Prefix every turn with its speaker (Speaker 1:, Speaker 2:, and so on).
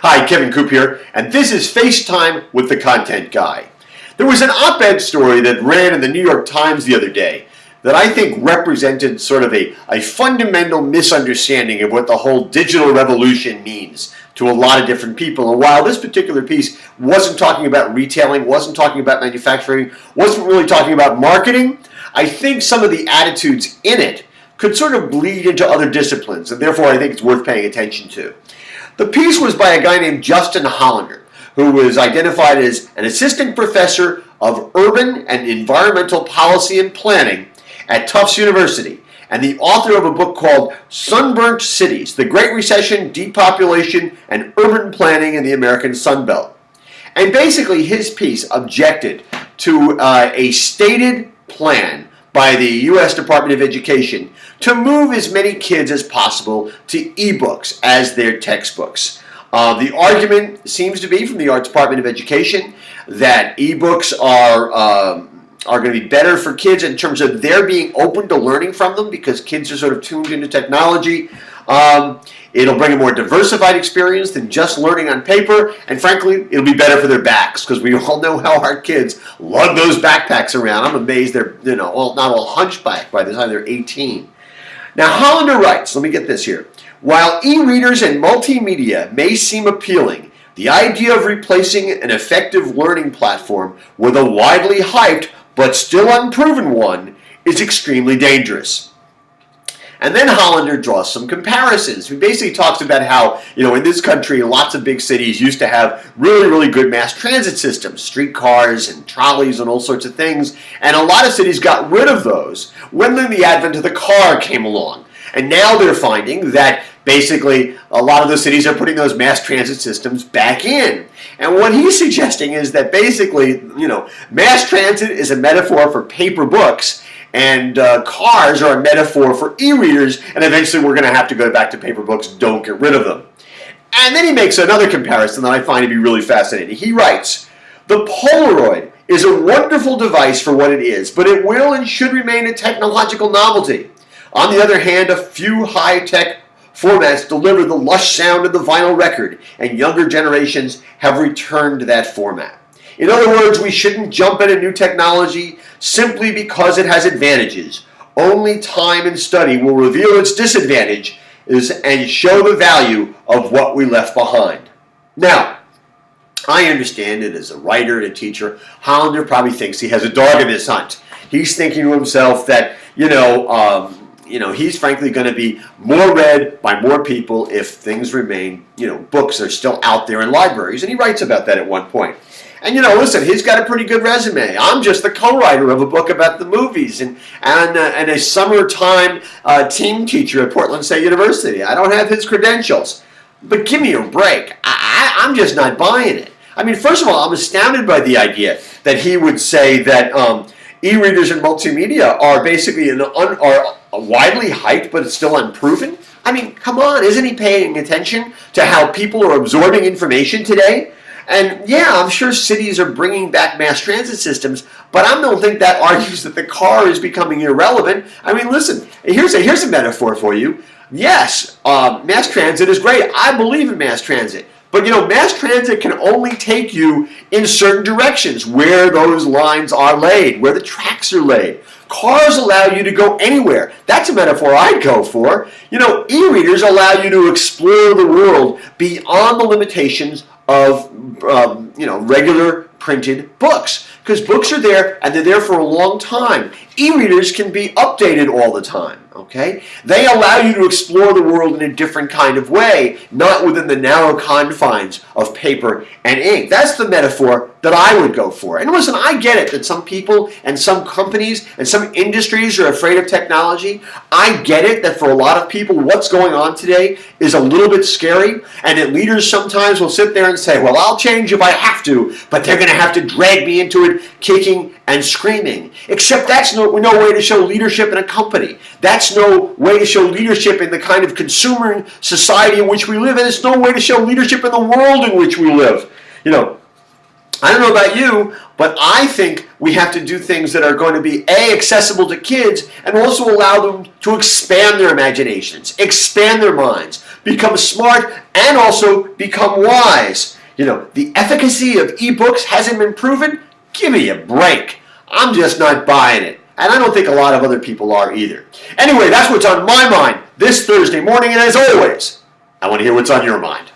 Speaker 1: Hi, Kevin Coop here, and this is FaceTime with the Content Guy. There was an op-ed story that ran in the New York Times the other day that I think represented sort of a fundamental misunderstanding of what the whole digital revolution means to a lot of different people. And while this particular piece wasn't talking about retailing, wasn't talking about manufacturing, wasn't really talking about marketing, I think some of the attitudes in it could sort of bleed into other disciplines, and therefore I think it's worth paying attention to. The piece was by a guy named Justin Hollander, who was identified as an assistant professor of urban and environmental policy and planning at Tufts University, and the author of a book called Sunburnt Cities: The Great Recession, Depopulation, and Urban Planning in the American Sunbelt. And basically his piece objected to a stated plan by the U.S. Department of Education to move as many kids as possible to ebooks as their textbooks. The argument seems to be from the Department of Education that ebooks are going to be better for kids in terms of their being open to learning from them because kids are sort of tuned into technology. It'll bring a more diversified experience than just learning on paper, and frankly, it'll be better for their backs because we all know how our kids lug those backpacks around. I'm amazed they're not all hunchbacked by the time they're 18. Now, Hollander writes, let me get this here. While e-readers and multimedia may seem appealing, the idea of replacing an effective learning platform with a widely hyped but still unproven one is extremely dangerous. And then Hollander draws some comparisons. He basically talks about how, in this country, lots of big cities used to have really, really good mass transit systems, streetcars and trolleys and all sorts of things. And a lot of cities got rid of those when the advent of the car came along. And now they're finding that basically a lot of the cities are putting those mass transit systems back in. And what he's suggesting is that basically, mass transit is a metaphor for paper books, and cars are a metaphor for e-readers, and eventually we're going to have to go back to paper books. Don't get rid of them. And then he makes another comparison that I find to be really fascinating. He writes, the Polaroid is a wonderful device for what it is, but it will and should remain a technological novelty. On the other hand, a few high-tech formats deliver the lush sound of the vinyl record, and younger generations have returned to that format. In other words, we shouldn't jump at a new technology simply because it has advantages. Only time and study will reveal its disadvantage and show the value of what we left behind. Now, I understand it as a writer and a teacher. Hollander probably thinks he has a dog in this hunt. He's thinking to himself that, he's frankly going to be more read by more people if things remain, books are still out there in libraries. And he writes about that at one point. And listen, he's got a pretty good resume. I'm just the co-writer of a book about the movies and a summertime team teacher at Portland State University. I don't have his credentials. But give me a break. I'm just not buying it. I mean, first of all, I'm astounded by the idea that he would say that e-readers and multimedia are basically are widely hyped, but it's still unproven. I mean, come on, isn't he paying attention to how people are absorbing information today? And yeah, I'm sure cities are bringing back mass transit systems, but I don't think that argues that the car is becoming irrelevant. I mean, listen, here's a metaphor for you. Yes, mass transit is great. I believe in mass transit. But mass transit can only take you in certain directions where those lines are laid, where the tracks are laid. Cars allow you to go anywhere. That's a metaphor I'd go for. E-readers allow you to explore the world beyond the limitations of regular printed books, because books are there and they're there for a long time. E-readers can be updated all the time. Okay? They allow you to explore the world in a different kind of way, not within the narrow confines of paper and ink. That's the metaphor that I would go for. And listen, I get it that some people and some companies and some industries are afraid of technology. I get it that for a lot of people, what's going on today is a little bit scary, and that leaders sometimes will sit there and say, well, I'll change if I have to, but they're going to have to drag me into it kicking and screaming. Except that's no way to show leadership in a company. That's no way to show leadership in the kind of consumer society in which we live, and it's no way to show leadership in the world in which we live. I don't know about you, but I think we have to do things that are going to be accessible to kids and also allow them to expand their imaginations, expand their minds, become smart, and also become wise. You know, the efficacy of ebooks hasn't been proven? Give me a break. I'm just not buying it. And I don't think a lot of other people are either. Anyway, that's what's on my mind this Thursday morning, and as always, I want to hear what's on your mind.